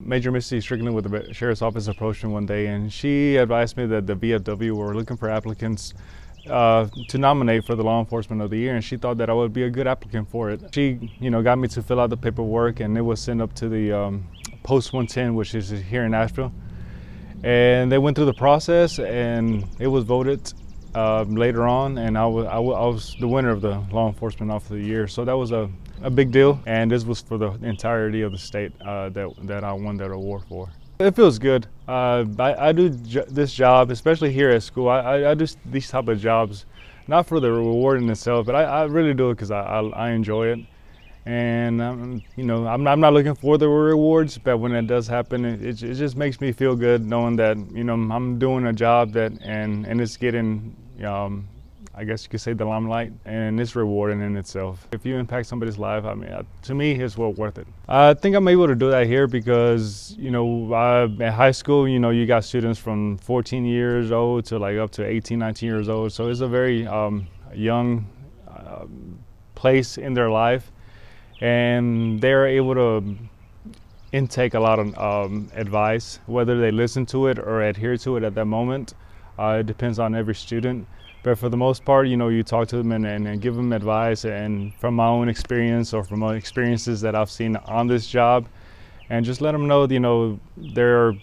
Major Misty Strickland with the Sheriff's Office approached me one day, and she advised me that the VFW were looking for applicants to nominate for the Law Enforcement of the Year, and she thought that I would be a good applicant for it. She, got me to fill out the paperwork, and it was sent up to the Post 110, which is here in Nashville. And they went through the process, and it was voted later on, and I was the winner of the Law Enforcement Officer of the Year. So that was a big deal, and this was for the entirety of the state that I won that award for. It feels good. I do this job, especially here at school. I do these type of jobs, not for the reward in itself, but I really do it because I enjoy it. And I'm not looking for the rewards, but when it does happen, it just makes me feel good knowing that I'm doing a job and it's getting I guess you could say the limelight, and it's rewarding in itself. If you impact somebody's life, to me, it's well worth it. I think I'm able to do that here because, at high school, you got students from 14 years old to like up to 18, 19 years old. So it's a very young place in their life, and they're able to intake a lot of advice, whether they listen to it or adhere to it at that moment. It depends on every student. But for the most part, you talk to them and give them advice, and from my own experience or from experiences that I've seen on this job, and just let them know, your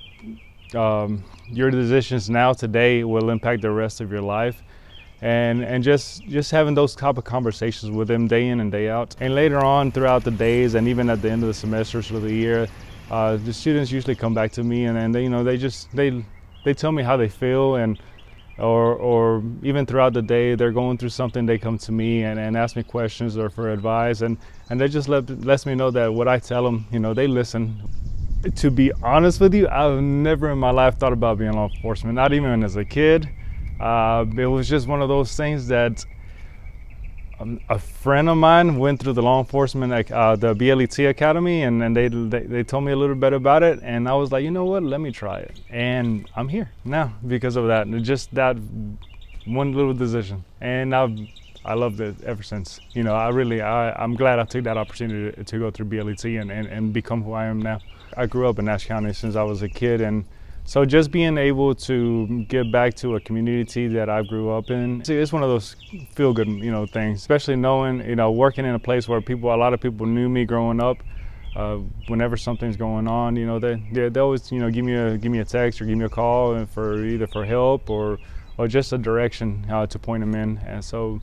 decisions now today will impact the rest of your life, and just having those type of conversations with them day in and day out. And later on throughout the days, and even at the end of the semesters of the year, the students usually come back to me, and they tell me how they feel, and or even throughout the day they're going through something, they come to me and ask me questions or for advice, and they just lets me know that what I tell them, they listen. To be honest with you, I've never in my life thought about being law enforcement, not even as a kid. It was just one of those things that a friend of mine went through the law enforcement, the BLET Academy, and they told me a little bit about it, and I was like, you know what, let me try it. And I'm here now because of that, just that one little decision. And I loved it ever since. I'm glad I took that opportunity to go through BLET and become who I am now. I grew up in Nash County since I was a kid, and so just being able to give back to a community that I grew up in, it's one of those feel-good, things. Especially knowing, working in a place where a lot of people knew me growing up. Whenever something's going on, they always, give me a text or give me a call and either for help or just a direction to point them in. And so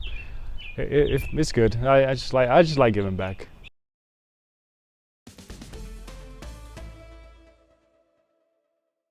it's good. I just like giving back.